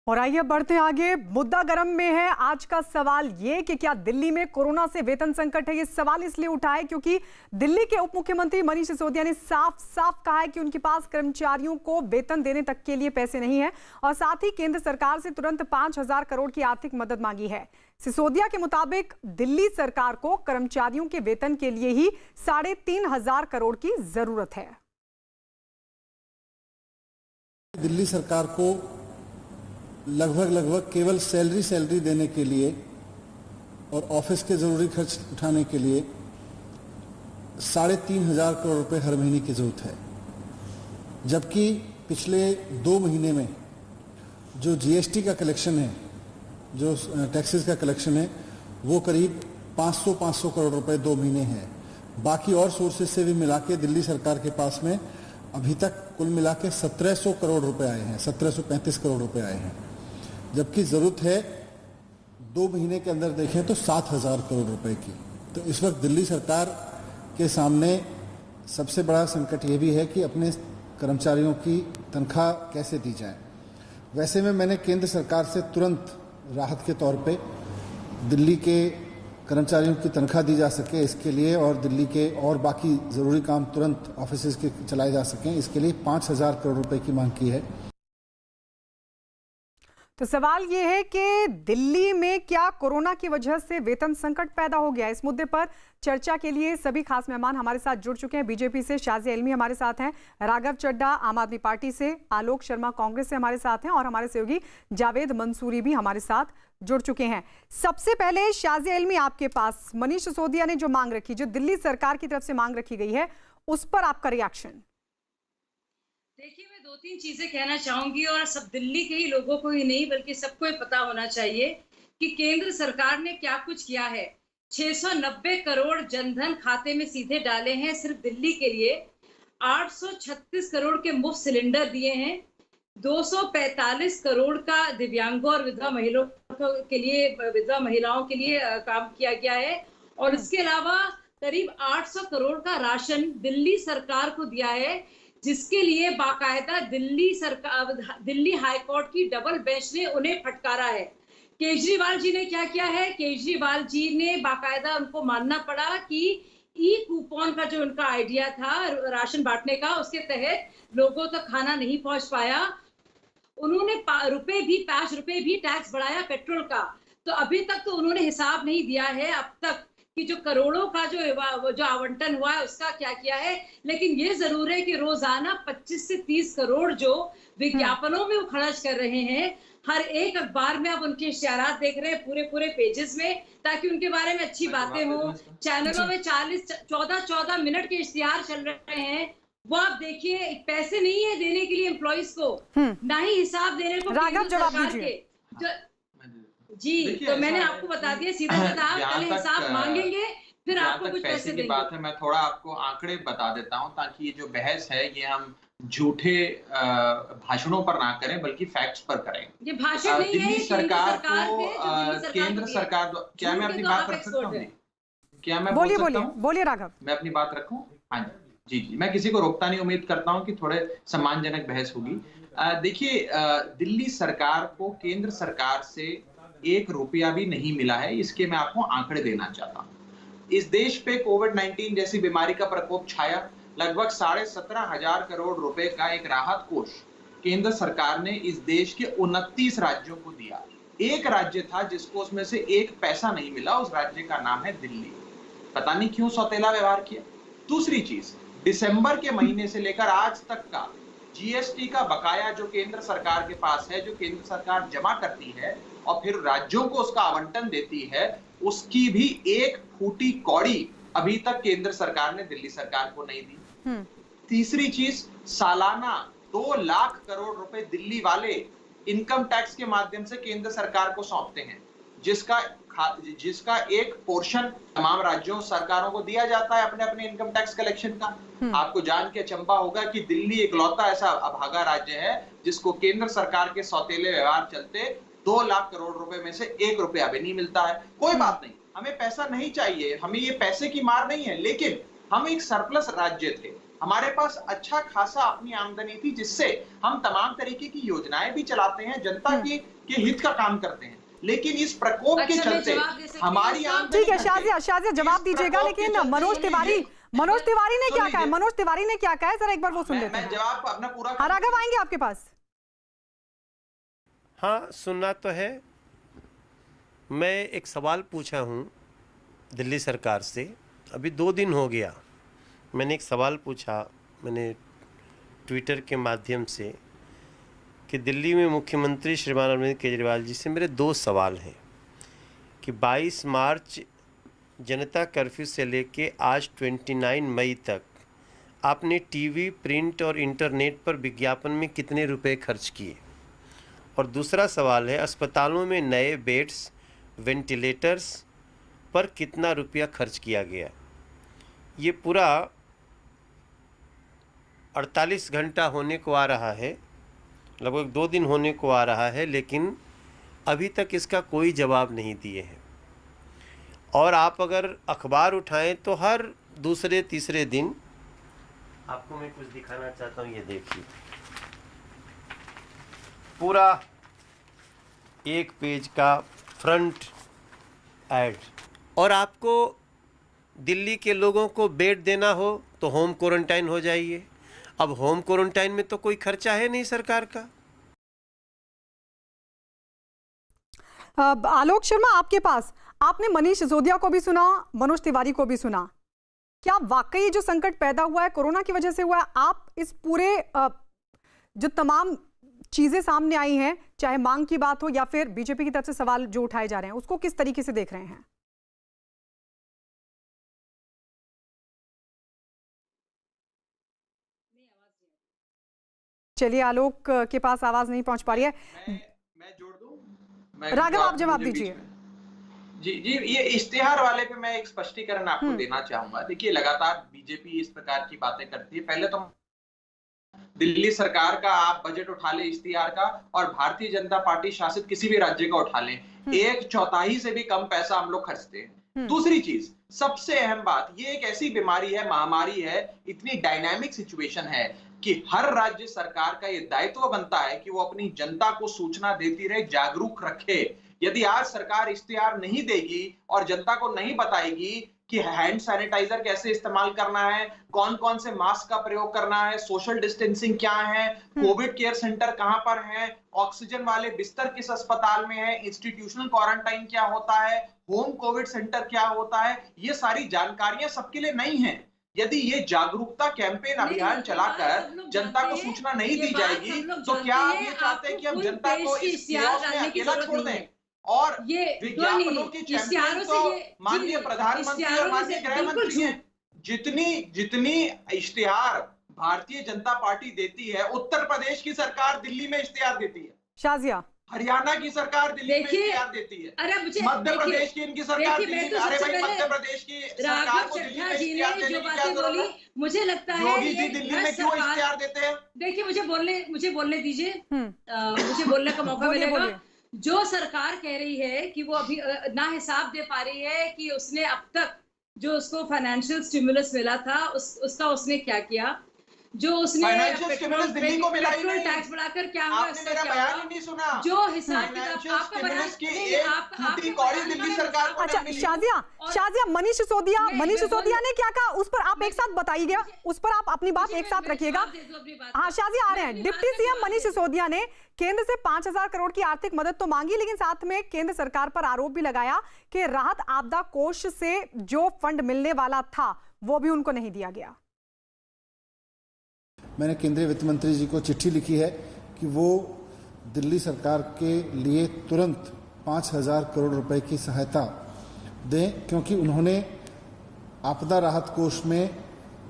और आइए बढ़ते हैं आगे। मुद्दा गर्म में है। आज का सवाल ये कि क्या दिल्ली में कोरोना से वेतन संकट है। ये सवाल इसलिए उठा है क्योंकि दिल्ली के उप मुख्यमंत्री मनीष सिसोदिया ने साफ साफ कहा है कि उनके पास कर्मचारियों को वेतन देने तक के लिए पैसे नहीं है और साथ ही केंद्र सरकार से तुरंत 5,000 करोड़ की आर्थिक मदद मांगी है। सिसोदिया के मुताबिक दिल्ली सरकार को कर्मचारियों के वेतन के लिए ही 3,500 करोड़ की जरूरत है। दिल्ली सरकार को लगभग केवल सैलरी देने के लिए और ऑफिस के जरूरी खर्च उठाने के लिए 3,500 करोड़ रुपए हर महीने की जरूरत है, जबकि पिछले 2 महीने में जो जीएसटी का कलेक्शन है, जो टैक्सेस का कलेक्शन है, वो करीब 500 करोड़ रुपए 2 महीने है। बाकी और सोर्सेज से भी मिला के दिल्ली सरकार के पास में अभी तक कुल मिला के 1,700 करोड़ रुपए आए हैं, 1,735 करोड़ रुपए आए हैं, जबकि जरूरत है 2 महीने के अंदर देखें तो 7,000 करोड़ रुपए की। तो इस वक्त दिल्ली सरकार के सामने सबसे बड़ा संकट ये भी है कि अपने कर्मचारियों की तनख्वाह कैसे दी जाए। वैसे में मैंने केंद्र सरकार से तुरंत राहत के तौर पे दिल्ली के कर्मचारियों की तनख्वाह दी जा सके इसके लिए और दिल्ली के और बाकी ज़रूरी काम तुरंत ऑफिस के चलाए जा सकें, इसके लिए 5,000 करोड़ रुपए की मांग की है। तो सवाल ये है कि दिल्ली में क्या कोरोना की वजह से वेतन संकट पैदा हो गया। इस मुद्दे पर चर्चा के लिए सभी खास मेहमान हमारे साथ जुड़ चुके हैं। बीजेपी से शाजिया इल्मी हमारे साथ हैं, राघव चड्ढा आम आदमी पार्टी से, आलोक शर्मा कांग्रेस से हमारे साथ हैं और हमारे सहयोगी जावेद मंसूरी भी हमारे साथ जुड़ चुके हैं। सबसे पहले शाजिया इल्मी, आपके पास मनीष सिसोदिया ने जो मांग रखी, जो दिल्ली सरकार की तरफ से मांग रखी गई है, उस पर आपका रिएक्शन। देखिए, मैं 2-3 चीजें कहना चाहूंगी और सब दिल्ली के ही लोगों को ही नहीं बल्कि सबको ही पता होना चाहिए कि केंद्र सरकार ने क्या कुछ किया है। 690 करोड़ जनधन खाते में सीधे डाले हैं सिर्फ दिल्ली के लिए, 836 करोड़ के मुफ्त सिलेंडर दिए हैं, 245 करोड़ का दिव्यांगों और विधवा महिलाओं के लिए काम किया गया है और इसके अलावा करीब 800 करोड़ का राशन दिल्ली सरकार को दिया है, जिसके लिए बाकायदा दिल्ली हाई कोर्ट की डबल बेंच ने उन्हें फटकारा है। केजरीवाल जी ने क्या किया है, केजरीवाल जी ने बाकायदा उनको मानना पड़ा कि ई कूपन का जो उनका आइडिया था राशन बांटने का, उसके तहत लोगों तक खाना नहीं पहुंच पाया। उन्होंने 5 रुपए भी टैक्स बढ़ाया पेट्रोल का। तो अभी तक तो उन्होंने हिसाब नहीं दिया है अब तक कि जो करोड़ों का जो आवंटन हुआ है उसका क्या किया है। लेकिन ये जरूर है कि रोजाना 25 से 30 करोड़ जो विज्ञापनों में वो खर्च कर रहे हैं, हर एक अखबार में अब उनके इश्तिहारात देख रहे हैं पूरे पेजेस में, ताकि उनके बारे में अच्छी बातें हो। चैनलों में 14 मिनट के इश्तिहार चल रहे हैं, वो आप देखिए। पैसे नहीं है देने के लिए एम्प्लॉइज को, ना ही हिसाब देने को केंद्र सरकार के। जी, तो मैंने आपको बता दिया सीधा पहले हिसाब मांगेंगे फिर आपको कुछ पैसे की बात है। मैं थोड़ा आपको आंकड़े बता देता हूं ताकि ये जो बहस है ये हम झूठे भाषणों पर ना करें बल्कि फैक्ट्स पर करें। ये भाषण नहीं है, दिल्ली सरकार को केंद्र सरकार, क्या मैं अपनी बात रख सकता हूँ? क्या मैं बोलिए राघव, मैं अपनी बात रखूं? हाँ जी, मैं किसी को रोकता नहीं, उम्मीद करता हूं कि थोड़े सम्मानजनक बहस होगी। देखिए, दिल्ली सरकार को केंद्र सरकार से 1 रुपया भी नहीं मिला है, इसके मैं आपको आंकड़े देना चाहता हूं। इस देश पे कोविड-19 जैसी बीमारी का प्रकोप छाया, लगभग 17,500 करोड़ रुपए का एक राहत कोष केंद्र सरकार ने इस देश के 29 राज्यों को दिया। एक राज्य था जिसको उसमें से 1 पैसा नहीं मिला, उस राज्य का नाम है दिल्ली। पता नहीं क्यों सौतेला व्यवहार किया। दूसरी चीज, दिसंबर के महीने से लेकर आज तक का जीएसटी का बकाया जो केंद्र सरकार के पास है, जो केंद्र सरकार जमा करती है और फिर राज्यों को उसका आवंटन देती है, उसकी भी 1 फूटी कौड़ी अभी तक केंद्र सरकार ने दिल्ली सरकार को नहीं दी। तीसरी चीज, सालाना 2 लाख करोड़ रुपए दिल्ली वाले इनकम टैक्स के माध्यम से केंद्र सरकार को सौंपते हैं, जिसका एक पोर्शन तमाम राज्यों सरकारों को दिया जाता है अपने अपने इनकम टैक्स कलेक्शन का। आपको जान के अचंभा होगा कि दिल्ली इकलौता ऐसा अभागा राज्य है जिसको केंद्र सरकार के सौतेले व्यवहार चलते 2 लाख करोड़ रुपए में से 1 रुपया भी नहीं मिलता है। कोई बात नहीं, हमें पैसा नहीं चाहिए, हमें ये पैसे की मार नहीं है, लेकिन हम एक सरप्लस राज्य थे। हमारे पास अच्छा खासा अपनी आमदनी थी, जिससे हम तमाम तरीके की योजनाएं भी चलाते हैं, जनता के हित का काम करते हैं। लेकिन इस प्रकोप के चलते हमारी आमदनी, ठीक है शाजिया जवाब दीजिएगा, लेकिन मनोज तिवारी ने क्या कहा है? मनोज तिवारी ने क्या कहा है, जरा एक बार वो सुन लेते हैं। मैं जवाब अपना पूरा राघव आएंगे आपके पास। हाँ, सुनना तो है। मैं एक सवाल पूछा हूँ दिल्ली सरकार से, अभी 2 दिन हो गया। मैंने एक सवाल पूछा, मैंने ट्विटर के माध्यम से, कि दिल्ली में मुख्यमंत्री श्रीमान अरविंद केजरीवाल जी से मेरे 2 सवाल हैं कि 22 मार्च जनता कर्फ्यू से लेके आज 29 मई तक आपने टीवी, प्रिंट और इंटरनेट पर विज्ञापन में कितने रुपए खर्च किए। और दूसरा सवाल है, अस्पतालों में नए बेड्स, वेंटिलेटर्स पर कितना रुपया खर्च किया गया। ये पूरा 48 घंटा होने को आ रहा है, लगभग 2 दिन होने को आ रहा है, लेकिन अभी तक इसका कोई जवाब नहीं दिए हैं। और आप अगर अखबार उठाएं तो हर दूसरे तीसरे दिन, आपको मैं कुछ दिखाना चाहता हूं, ये देखिए, पूरा 1 पेज का फ्रंट ऐड। और आपको दिल्ली के लोगों को बेड देना हो तो होम क्वारंटाइन हो जाइए। अब होम क्वारंटाइन में तो कोई खर्चा है नहीं सरकार का। आलोक शर्मा, आपके पास, आपने मनीष सिसोदिया को भी सुना, मनोज तिवारी को भी सुना। क्या वाकई जो संकट पैदा हुआ है कोरोना की वजह से हुआ है? आप इस पूरे जो तमाम चीजें सामने आई हैं, चाहे मांग की बात हो या फिर बीजेपी की तरफ से सवाल जो उठाए जा रहे हैं, उसको किस तरीके से देख रहे हैं? चलिए, आलोक के पास आवाज नहीं पहुंच पा रही है। मैं जोड़ दूं? राघव, आप जवाब दीजिए। जी, ये इश्तिहार वाले पे मैं एक स्पष्टीकरण आपको देना चाहूंगा। देखिए, लगातार बीजेपी इस प्रकार की बातें करती है। पहले तो दिल्ली सरकार का आप बजट उठा ले इश्तिहार का, और भारतीय जनता पार्टी शासित किसी भी राज्य का उठा लें, 1/4 से भी कम पैसा हम लोग खर्चते हैं। दूसरी चीज, सबसे अहम बात, ये एक ऐसी बीमारी है, महामारी है, इतनी डायनामिक सिचुएशन है कि हर राज्य सरकार का ये दायित्व बनता है कि वो अपनी जनता को सूचना देती रहे, जागरूक रखे। यदि आज सरकार इश्तिहार नहीं देगी और जनता को नहीं बताएगी कि हैंड सैनिटाइजर कैसे इस्तेमाल करना है, कौन कौन से मास्क का प्रयोग करना है, सोशल डिस्टेंसिंग क्या है, कोविड केयर सेंटर कहां पर है, ऑक्सीजन वाले बिस्तर किस अस्पताल में है, इंस्टीट्यूशनल क्वारंटाइन क्या होता है, होम कोविड सेंटर क्या होता है, ये सारी जानकारियां सबके लिए नहीं है। यदि ये जागरूकता कैंपेन अभियान चलाकर जनता को सूचना नहीं दी जाएगी, तो क्या आप ये चाहते हैं कि हम जनता को इस chaos में अकेला छोड़ दें? और ये विज्ञापनों की चैंपियन तो माननीय प्रधानमंत्री और माननीय गृह मंत्री हैं। जितनी इश्तिहार भारतीय जनता पार्टी देती है, उत्तर प्रदेश की सरकार दिल्ली में इश्तिहार देती है, शाजिया हरियाणा की सरकार दिल्ली में इश्तिहार देती है, मध्य प्रदेश की इनकी सरकार दिल्ली में, अरे भाई मध्य प्रदेश की सरकार को दिल्ली में इश्तिहार देने की क्या जरूरत है? मुझे लगता है योगी जी दिल्ली में क्यों इश्तिहार देते हैं? देखिए, मुझे बोलने दीजिए, मुझे बोलने का मौका मिलेगा। जो सरकार कह रही है कि वो अभी ना हिसाब दे पा रही है कि उसने अब तक जो उसको फाइनेंशियल स्टिमुलस मिला था उसका उसने क्या किया, जो उसने पेट्रोल टैक्स बढ़ाकर क्या हुआ, आपने मेरा बयान ही नहीं सुना। जो हिसाब आपका दिल्ली सरकार को। अच्छा, शाजिया, मनीष सिसोदिया ने क्या कहा, उस पर आप एक साथ बताइएगा, उस पर आप अपनी बात एक साथ रखिएगा। हाँ, शाजिया आ रहे हैं। डिप्टी सीएम मनीष सिसोदिया ने केंद्र से 5,000 करोड़ की आर्थिक मदद तो मांगी, लेकिन साथ में केंद्र सरकार पर आरोप भी लगाया कि राहत आपदा कोष से जो फंड मिलने वाला था वो भी उनको नहीं दिया गया। मैंने केंद्रीय वित्त मंत्री जी को चिट्ठी लिखी है कि वो दिल्ली सरकार के लिए तुरंत 5,000 करोड़ रुपए की सहायता दें, क्योंकि उन्होंने आपदा राहत कोष में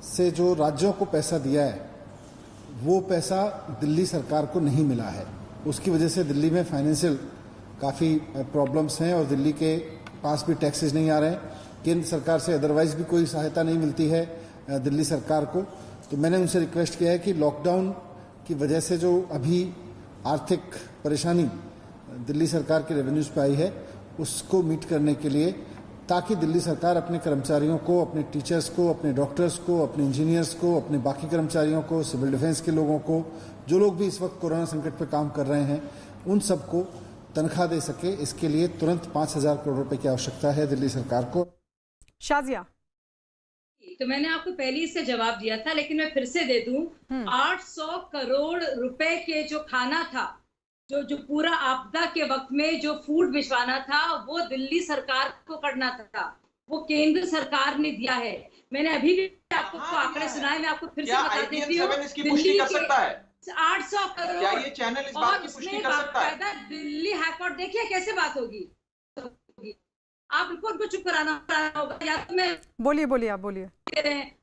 से जो राज्यों को पैसा दिया है वो पैसा दिल्ली सरकार को नहीं मिला है। उसकी वजह से दिल्ली में फाइनेंशियल काफ़ी प्रॉब्लम्स हैं और दिल्ली के पास भी टैक्सेस नहीं आ रहे हैं। केंद्र सरकार से अदरवाइज भी कोई सहायता नहीं मिलती है दिल्ली सरकार को। तो मैंने उनसे रिक्वेस्ट किया है कि लॉकडाउन की वजह से जो अभी आर्थिक परेशानी दिल्ली सरकार के रेवेन्यूज पे आई है उसको मीट करने के लिए ताकि दिल्ली सरकार अपने कर्मचारियों को, अपने टीचर्स को, अपने डॉक्टर्स को, अपने इंजीनियर्स को, अपने बाकी कर्मचारियों को, सिविल डिफेंस के लोगों को, जो लोग भी इस वक्त कोरोना संकट पर काम कर रहे हैं, उन सबको तनख्वाह दे सके। इसके लिए तुरंत 5,000 करोड़ रुपए की आवश्यकता है दिल्ली सरकार को। शाजिया, तो मैंने आपको पहले इससे जवाब दिया था, लेकिन मैं फिर से दे दूं। 800 करोड़ रुपए के जो खाना था, जो पूरा आपदा के वक्त में जो फूड भिजवाना था, वो दिल्ली सरकार को करना था, वो केंद्र सरकार ने दिया है। मैंने अभी भी आपको आंकड़े सुनाए, मैं आपको फिर से बता देती हूँ। इसकी पुष्टि कर सकता है 800 करोड़, क्या ये चैनल इस बात की पुष्टि कर सकता है? दिल्ली हाईकोर्ट, देखिए कैसे बात होगी। आप उनको चुप कराना होगा, या तो मैं बोलिए आप बोलिए।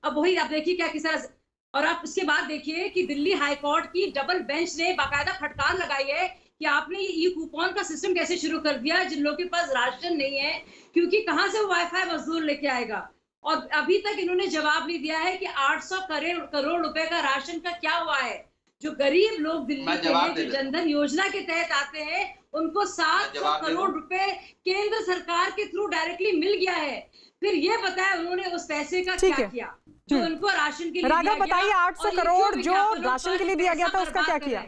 अब वही आप देखिए क्या किस तरह। और आप उसके बाद देखिए कि दिल्ली हाईकोर्ट की डबल बेंच ने बाकायदा फटकार लगाई है कि आपने ये ई कूपन का सिस्टम कैसे शुरू कर दिया जिन लोगों के पास राशन नहीं है, क्योंकि कहां से वो वाईफाई मजदूर लेके आएगा। और अभी तक इन्होंने जवाब नहीं दिया है कि 800 करोड़ रुपए का राशन का क्या हुआ है। जो गरीब लोग दिल्ली के हैं, जो जनधन योजना के तहत आते हैं, उनको 700 करोड़ रुपए केंद्र सरकार के थ्रू डायरेक्टली मिल गया है। फिर ये बताया उन्होंने उस पैसे का क्या किया जो उनको राशन के लिए। राघव बताइए, 800 करोड़ जो राशन के लिए दिया गया था उसका क्या किया?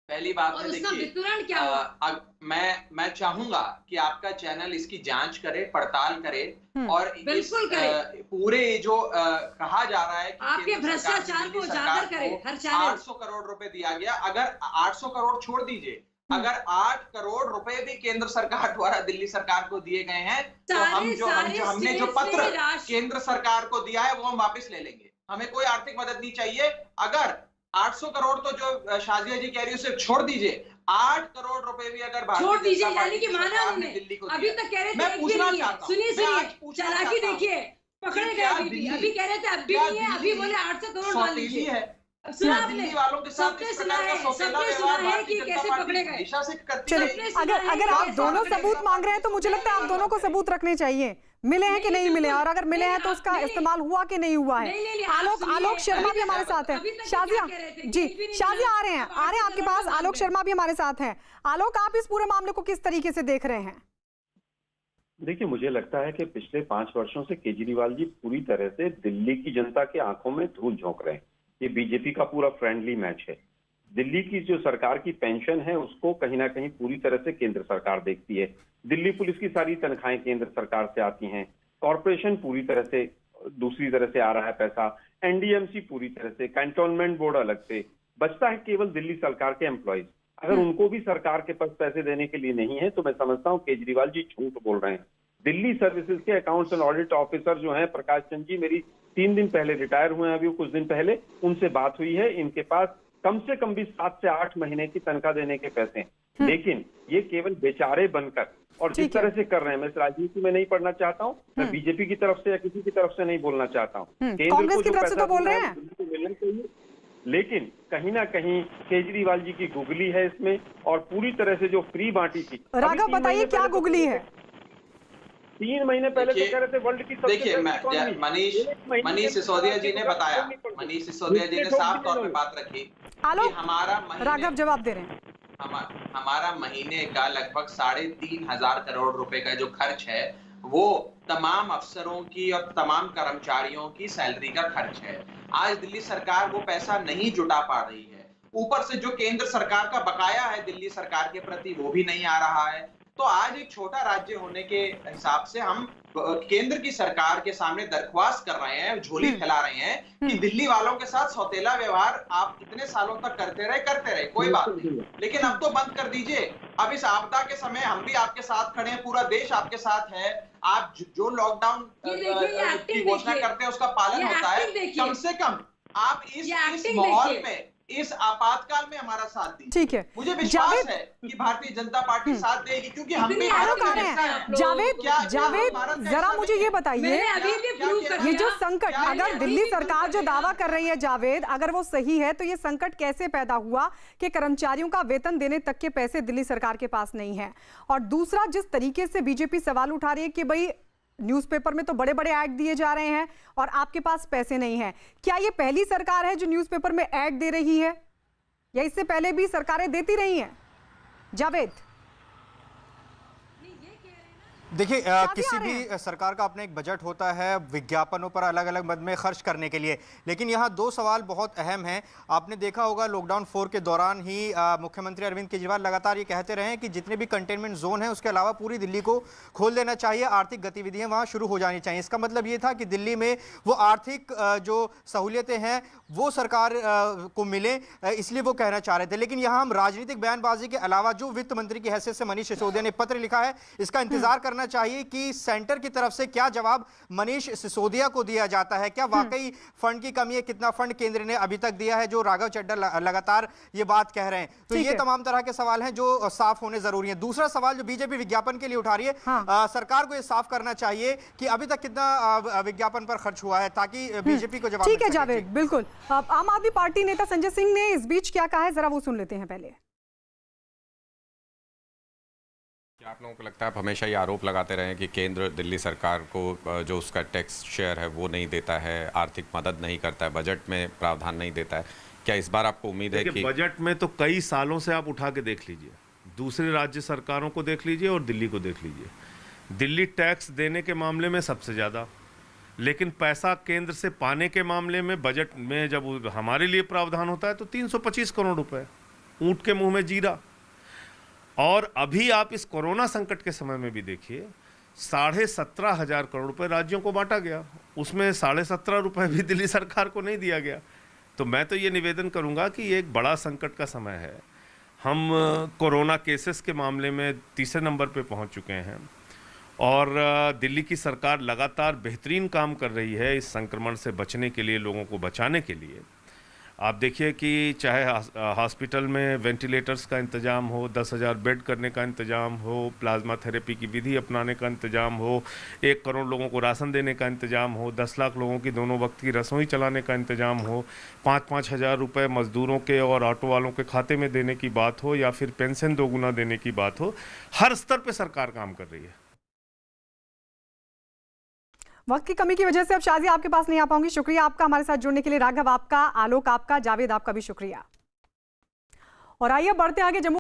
पहली बात है, उसका वितरण क्या देखिए, मैं चाहूंगा कि आपका चैनल इसकी जांच करे, पड़ताल करे और बिल्कुल करे। पूरे जो कहा जा रहा है कि आपके भ्रष्टाचार को उजागर करे हर चैनल। 800 करोड़ रुपए दिया गया, अगर 800 करोड़ छोड़ दीजिए, अगर 8 करोड़ रुपए भी केंद्र सरकार द्वारा दिल्ली सरकार को दिए गए हैं, तो हमने जो पत्र केंद्र सरकार को दिया है वो हम वापस ले लेंगे। हमें कोई आर्थिक मदद नहीं चाहिए। अगर 800 करोड़ तो जो शाजिया जी कह रही है उसे छोड़ दीजिए, 8 करोड़ रुपए भी अगर छोड़ दीजिए, यानी कि माना उन्होंने। दिल्ली को अभी तक कह रहे थे मैं पूछना चाहता हूं, सुनिए चालाकी देखिए, पकड़े गए अभी कह रहे थे अब भी नहीं है, अभी बोले 800 करोड़ मान लीजिए है। सुना आपने, वालों के साथ सबने सुना है कि कैसे पकड़े गए। चलिए, अगर आप दोनों सबूत मांग रहे हैं तो मुझे लगता है आप दोनों को सबूत रखने चाहिए, मिले हैं कि नहीं मिले, और अगर मिले हैं तो उसका इस्तेमाल हुआ कि नहीं हुआ है। आलोक शर्मा भी हमारे साथ है। शाजिया जी, शाजिया आ रहे हैं आपके पास। आलोक शर्मा भी हमारे साथ हैं। आलोक, आप इस पूरे मामले को किस तरीके से देख रहे हैं? देखिए, मुझे लगता है कि पिछले 5 वर्षों से केजरीवाल जी पूरी तरह से दिल्ली की जनता की आंखों में धूल झोंक रहे हैं। ये बीजेपी का पूरा फ्रेंडली मैच है। दिल्ली की जो सरकार की पेंशन है उसको कहीं ना कहीं पूरी तरह से केंद्र सरकार देखती है। दिल्ली पुलिस की सारी तनख्वाहें केंद्र सरकार से आती हैं। कॉरपोरेशन पूरी तरह से दूसरी तरह से आ रहा है पैसा। एनडीएमसी पूरी तरह से, कैंटोनमेंट बोर्ड अलग से। बचता है केवल दिल्ली सरकार के एम्प्लॉइज। अगर उनको भी सरकार के पास पैसे देने के लिए नहीं है तो मैं समझता हूँ केजरीवाल जी झूठ बोल रहे हैं। दिल्ली सर्विसेज के अकाउंट्स एंड ऑडिट ऑफिसर जो हैं प्रकाश चंद जी, मेरी 3 दिन पहले रिटायर हुए हैं, अभी कुछ दिन पहले उनसे बात हुई है। इनके पास कम से कम भी 7 से 8 महीने की तनख्वाह देने के पैसे हैं, लेकिन ये केवल बेचारे बनकर और जिस तरह से कर रहे हैं, मैं इस राजनीति में नहीं पढ़ना चाहता हूँ, मैं बीजेपी की तरफ से या किसी की तरफ से नहीं बोलना चाहता हूँ। कांग्रेस की तरफ से तो बोल रहे हैं, मिलना चाहिए, लेकिन कहीं ना कहीं केजरीवाल जी की गुगली है इसमें, और पूरी तरह से जो फ्री बांटी थी। राघव बताइए क्या गुगली है? 3 महीने पहले तो कह रहे थे वर्ल्ड की सबसे देखिए, मनीष सिसोदिया जी ने बताया, मनीष सिसोदिया जी ने साफ तौर पे बात रखी कि हमारा राघव जवाब दे रहे हैं, हमारा महीने का लगभग 3,500 करोड़ रुपए का जो खर्च है वो तमाम अफसरों की और तमाम कर्मचारियों की सैलरी का खर्च है। आज दिल्ली सरकार वो पैसा नहीं जुटा पा रही है। ऊपर से जो केंद्र सरकार का बकाया है दिल्ली सरकार के प्रति वो भी नहीं आ रहा है। तो आज एक छोटा राज्य होने के हिसाब से हम केंद्र की सरकार के सामने दरख्वास्त कर रहे हैं, झोली फैला रहे हैं कि दिल्ली वालों के साथ सौतेला व्यवहार आप इतने सालों तक करते रहे, कोई बात नहीं, लेकिन अब तो बंद कर दीजिए। अब इस आपदा के समय हम भी आपके साथ खड़े हैं, पूरा देश आपके साथ है। आप जो लॉकडाउन की घोषणा करते हैं उसका पालन होता है। कम से कम आप इस माहौल में, इस आपातकाल में हमारा साथ दीजिए। ठीक है, मुझे विश्वास है कि भारतीय जनता पार्टी साथ देगी, क्योंकि हम भी जावेद जरा मुझे ये बताइए, ये जो संकट, अगर दिल्ली सरकार जो दावा कर रही है जावेद, अगर वो सही है तो ये संकट कैसे पैदा हुआ कि कर्मचारियों का वेतन देने तक के पैसे दिल्ली सरकार के पास नहीं है? और दूसरा, जिस तरीके से बीजेपी सवाल उठा रही है कि भाई न्यूज़पेपर में तो बड़े बड़े ऐड दिए जा रहे हैं और आपके पास पैसे नहीं है, क्या ये पहली सरकार है जो न्यूज़पेपर में ऐड दे रही है या इससे पहले भी सरकारें देती रही हैं? जावेद, देखिए किसी आ रहे भी सरकार का अपना एक बजट होता है विज्ञापनों पर अलग अलग मद में खर्च करने के लिए, लेकिन यहाँ दो सवाल बहुत अहम हैं। आपने देखा होगा लॉकडाउन 4 के दौरान ही मुख्यमंत्री अरविंद केजरीवाल लगातार ये कहते रहे हैं कि जितने भी कंटेनमेंट जोन हैं उसके अलावा पूरी दिल्ली को खोल देना चाहिए, आर्थिक गतिविधियां वहाँ शुरू हो जानी चाहिए। इसका मतलब ये था कि दिल्ली में वो आर्थिक जो सहूलियतें हैं वो सरकार को मिले, इसलिए वो कहना चाह रहे थे। लेकिन यहाँ हम राजनीतिक बयानबाजी के अलावा जो वित्त मंत्री की हैसियत से मनीष सिसोदिया ने पत्र लिखा है, इसका इंतजार करना चाहिए कि सेंटर की तरफ से क्या जवाब मनीष सिसोदिया को दिया जाता है। क्या वाकई फंड की कमी है, कितना फंड केंद्र ने अभी तक दिया है, जो राघव चड्ढा लगातार ये बात कह रहे हैं। तो ये तमाम तरह के सवाल हैं जो साफ होने जरूरी है। दूसरा सवाल जो बीजेपी विज्ञापन के लिए उठा रही है, सरकार को ये साफ करना चाहिए कि अभी तक कितना विज्ञापन पर खर्च हुआ है, ताकि बीजेपी को जवाब ठीक है जावेद, बिल्कुल। आम आदमी पार्टी नेता संजय सिंह ने इस बीच क्या कहा है, जरा वो सुन लेते हैं पहले। क्या आप लोगों को लगता है, आप हमेशा ये आरोप लगाते रहे कि केंद्र दिल्ली सरकार को जो उसका टैक्स शेयर है वो नहीं देता है, आर्थिक मदद नहीं करता है, बजट में प्रावधान नहीं देता है, क्या इस बार आपको उम्मीद है कि बजट में तो कई सालों से आप उठा के देख लीजिए, दूसरे राज्य सरकारों को देख लीजिए और दिल्ली को देख लीजिए, दिल्ली टैक्स देने के मामले में सबसे ज़्यादा, लेकिन पैसा केंद्र से पाने के मामले में बजट में जब हमारे लिए प्रावधान होता है तो 325 करोड़ रुपए, ऊंट के मुंह में जीरा। और अभी आप इस कोरोना संकट के समय में भी देखिए 17,500 करोड़ रुपए राज्यों को बांटा गया, उसमें 17.5 रुपए भी दिल्ली सरकार को नहीं दिया गया। तो मैं तो ये निवेदन करूंगा कि ये एक बड़ा संकट का समय है। हम कोरोना केसेस के मामले में तीसरे नंबर पे पहुंच चुके हैं और दिल्ली की सरकार लगातार बेहतरीन काम कर रही है इस संक्रमण से बचने के लिए, लोगों को बचाने के लिए। आप देखिए कि चाहे हॉस्पिटल में वेंटिलेटर्स का इंतज़ाम हो, 10,000 बेड करने का इंतज़ाम हो, प्लाज्मा थेरेपी की विधि अपनाने का इंतज़ाम हो, 1 करोड़ लोगों को राशन देने का इंतज़ाम हो, 10 लाख लोगों की दोनों वक्त की रसोई चलाने का इंतज़ाम हो, 5-5 हज़ार रुपये मज़दूरों के और ऑटो वालों के खाते में देने की बात हो, या फिर पेंशन 2 गुना देने की बात हो, हर स्तर पर सरकार काम कर रही है। वक्त की कमी की वजह से अब शाजिया आपके पास नहीं आ पाऊंगी। शुक्रिया आपका हमारे साथ जुड़ने के लिए। राघव आपका, आलोक आपका, जावेद आपका भी शुक्रिया। और आइए बढ़ते आगे। जम्मू